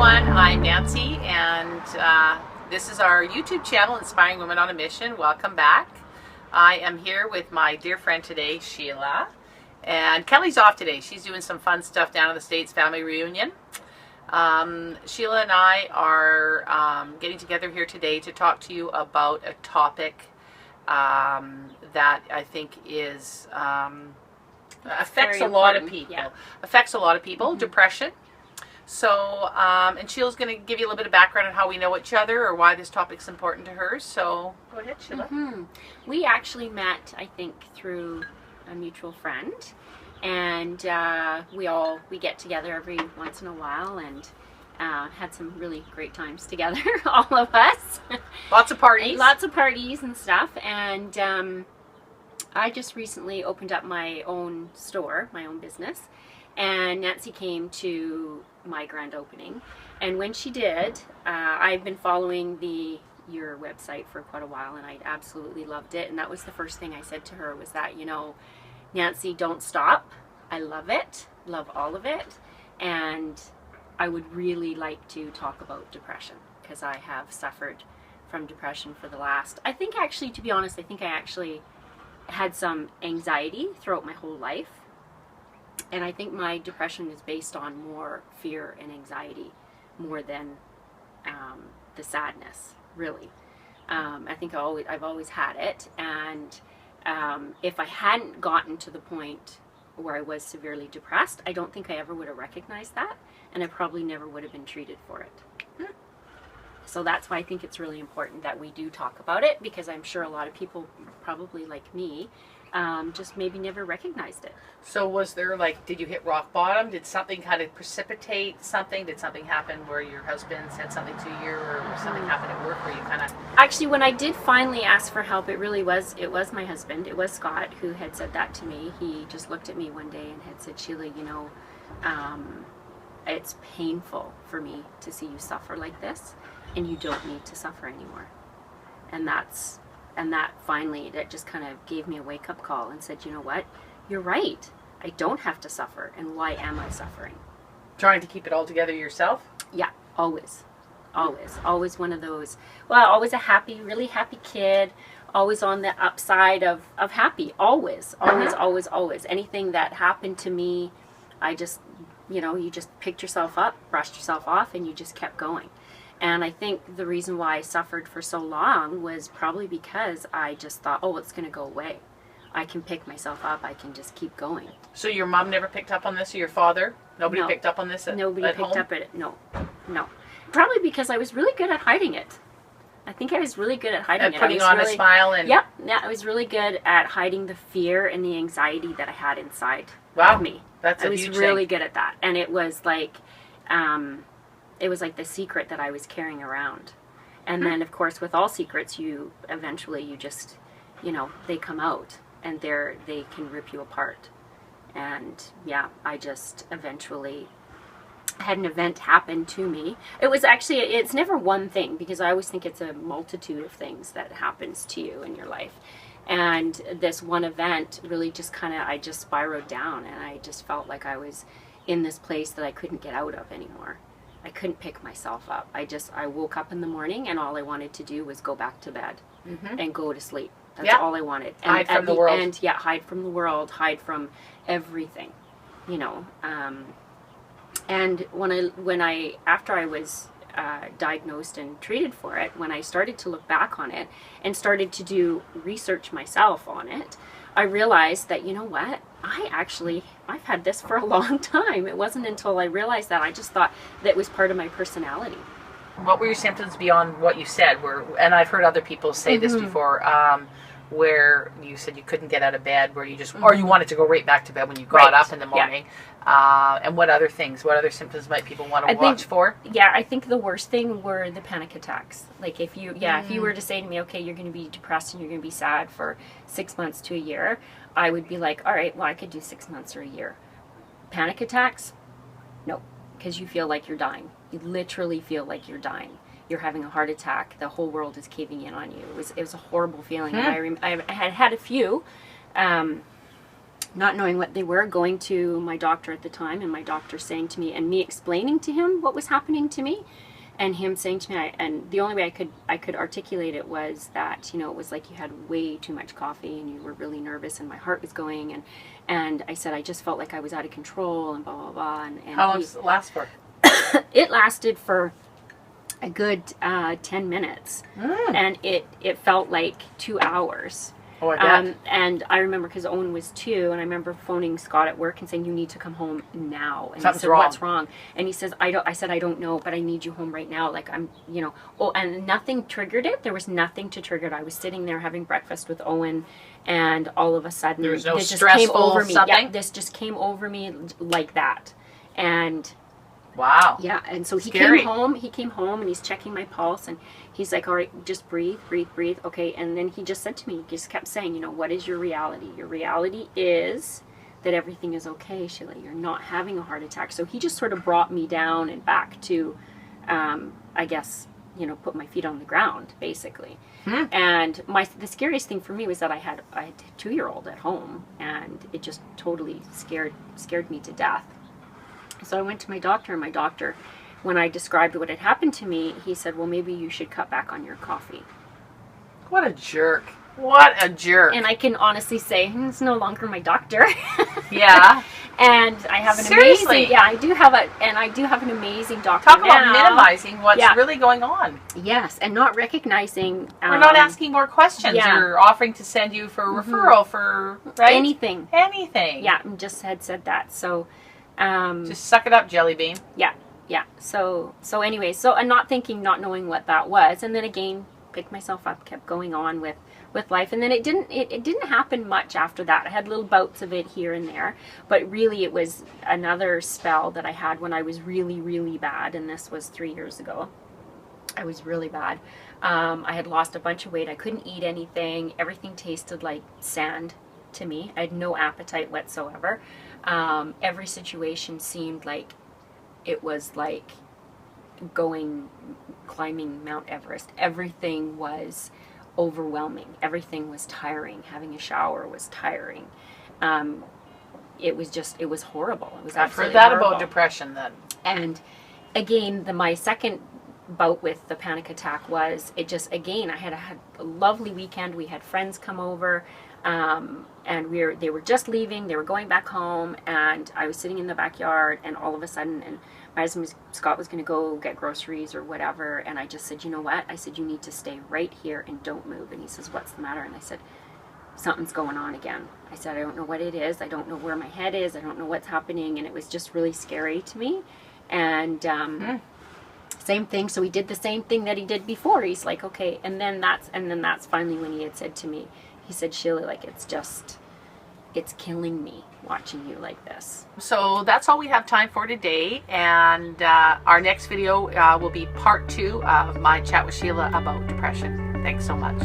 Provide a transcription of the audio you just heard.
everyone, I'm Nancy, and this is our YouTube channel, Inspiring Women on a Mission. Welcome back. I am here with my dear friend today, Sheila, and Kelly's off today. She's doing some fun stuff down in the States, family reunion. Sheila and I are getting together here today to talk to you about a topic that I think is affects a lot of people. Yeah. Affects a lot of people. Depression. So, and Sheila's going to give you a little bit of background on how we know each other or why this topic's important to her. So, go ahead, Sheila. We actually met, I think, through a mutual friend, and we get together every once in a while and had some really great times together, all of us. Lots of parties. Lots of parties and stuff, and I just recently opened up my own store, my own business, and Nancy came to my grand opening. And when she did, I've been following your website for quite a while, and I absolutely loved it. And that was the first thing I said to her was that, you know, Nancy, don't stop. I love it, love all of it, and I would really like to talk about depression because I have suffered from depression for the last, I think actually, to be honest, I think I actually had some anxiety throughout my whole life. And I think my depression is based on more fear and anxiety more than the sadness, really. I think I've always had it. And if I hadn't gotten to the point where I was severely depressed, I don't think I ever would have recognized that. And I probably never would have been treated for it. So that's why I think it's really important that we do talk about it, because I'm sure a lot of people, probably like me, just maybe never recognized it. So was there, like, did you hit rock bottom? Did something kind of precipitate something? Did something happen where your husband said something to you, or something happened at work where you kind of... Actually, when I did finally ask for help, it was my husband. It was Scott who had said that to me. He just looked at me one day and had said, Sheila, you know, it's painful for me to see you suffer like this, and you don't need to suffer anymore. And that finally, that just kind of gave me a wake-up call and said, you know what, you're right. I don't have to suffer, and why am I suffering? Trying to keep it all together yourself? Yeah, always. Always one of those, well, always a happy, really happy kid, always on the upside of happy, always. Anything that happened to me, I just, you know, you just picked yourself up, brushed yourself off, and you just kept going. And I think the reason why I suffered for so long was probably because I just thought, oh, it's going to go away. I can pick myself up. I can just keep going. So your mom never picked up on this, or your father? Nobody picked up on this at Nobody picked home? up at it. No. Probably because I was really good at hiding it. I think I was really good at hiding it. Putting on a smile and... Yep. Yeah, I was really good at hiding the fear and the anxiety that I had inside of me. That's a huge thing. I was thing. really good at that. And it was like... it was like the secret that I was carrying around. And then, of course, with all secrets, you just, you know, they come out and they can rip you apart. And yeah, I just eventually had an event happen to me. It was actually, it's never one thing, because I always think it's a multitude of things that happens to you in your life. And this one event really just I just spiraled down, and I just felt like I was in this place that I couldn't get out of anymore. I couldn't pick myself up. I woke up in the morning, and all I wanted to do was go back to bed and go to sleep. That's all I wanted. And hide from the world. And hide from the world, hide from everything, you know. And after I was diagnosed and treated for it, when I started to look back on it and started to do research myself on it, I realized that, you know what, I've had this for a long time. It wasn't until I realized that I just thought that it was part of my personality. What were your symptoms beyond what you said? And I've heard other people say this before, where you said you couldn't get out of bed, where you just, or you wanted to go right back to bed when you got up in the morning. Yeah. And what other symptoms might people want to watch for? Yeah, I think the worst thing were the panic attacks. Like if you were to say to me, okay, you're going to be depressed and you're going to be sad for 6 months to a year, I would be like, all right, well, I could do 6 months or a year. Panic attacks? No, because you feel like you're dying. You literally feel like you're dying. You're having a heart attack. The whole world is caving in on you. It was a horrible feeling. I had a few, not knowing what they were, going to my doctor at the time, and my doctor saying to me, and me explaining to him what was happening to me, and him saying to me, and the only way I could articulate it was that, you know, it was like you had way too much coffee and you were really nervous and my heart was going, and I said I just felt like I was out of control and blah blah blah. And how long does it last for? It lasted for a good 10 minutes, and it felt like 2 hours. Oh, I bet. And I remember because Owen was 2, and I remember phoning Scott at work and saying, "You need to come home now." And Something's he said, wrong. "What's wrong?" And he says, I said, "I don't know, but I need you home right now. Like, I'm, you know." Oh, and nothing triggered it. There was nothing to trigger it. I was sitting there having breakfast with Owen, and all of a sudden, There was no this just came stressful over me. something? Yeah, this just came over me like that, and. Wow. Yeah, and so Scary. he came home and he's checking my pulse, and he's like, "All right, just breathe, breathe, breathe." Okay, and then he just said to me, he just kept saying, "You know, what is your reality? Your reality is that everything is okay, Sheila. You're not having a heart attack." So he just sort of brought me down and back to, I guess, you know, put my feet on the ground, basically. And the scariest thing for me was that I had a 2-year-old at home, and it just totally scared me to death. So I went to my doctor, and my doctor, when I described what had happened to me, he said, "Well, maybe you should cut back on your coffee." What a jerk. What a jerk. And I can honestly say, it's no longer my doctor. Yeah. And I have an Seriously? amazing, I do have an amazing doctor Talk now. about minimizing what's Yeah. really going on. Yes, and not recognizing. We're not asking more questions. yeah. You're offering to send you for a referral for, right? anything. Anything. Yeah, and just had said that. So, Just suck it up, Jelly Bean. yeah. So anyway, and not knowing what that was, and then again picked myself up, kept going on with life, and then it didn't happen much after that. I had little bouts of it here and there, but really it was another spell that I had when I was really, really bad, and this was 3 years ago. I was really bad. I had lost a bunch of weight. I couldn't eat anything. Everything tasted like sand to me. I had no appetite whatsoever. Every situation seemed like it was like climbing Mount Everest. Everything was overwhelming. Everything was tiring. Having a shower was tiring. It was horrible. It was I've heard absolutely that horrible. about depression then. And again, my second bout with the panic attack was, I had a lovely weekend. We had friends come over, and they were just leaving. They were going back home, and I was sitting in the backyard, and all of a sudden, and my husband Scott was going to go get groceries or whatever, and I just said, "You know what?" I said, "You need to stay right here and don't move." And he says, "What's the matter?" And I said, "Something's going on again." I said, "I don't know what it is. I don't know where my head is. I don't know what's happening." And it was just really scary to me. And same thing. So he did the same thing that he did before. He's like, "Okay." And then that's finally when he had said to me, he said, "Sheila, like, it's killing me watching you like this." So that's all we have time for today, and our next video will be part 2 of my chat with Sheila about depression. Thanks so much.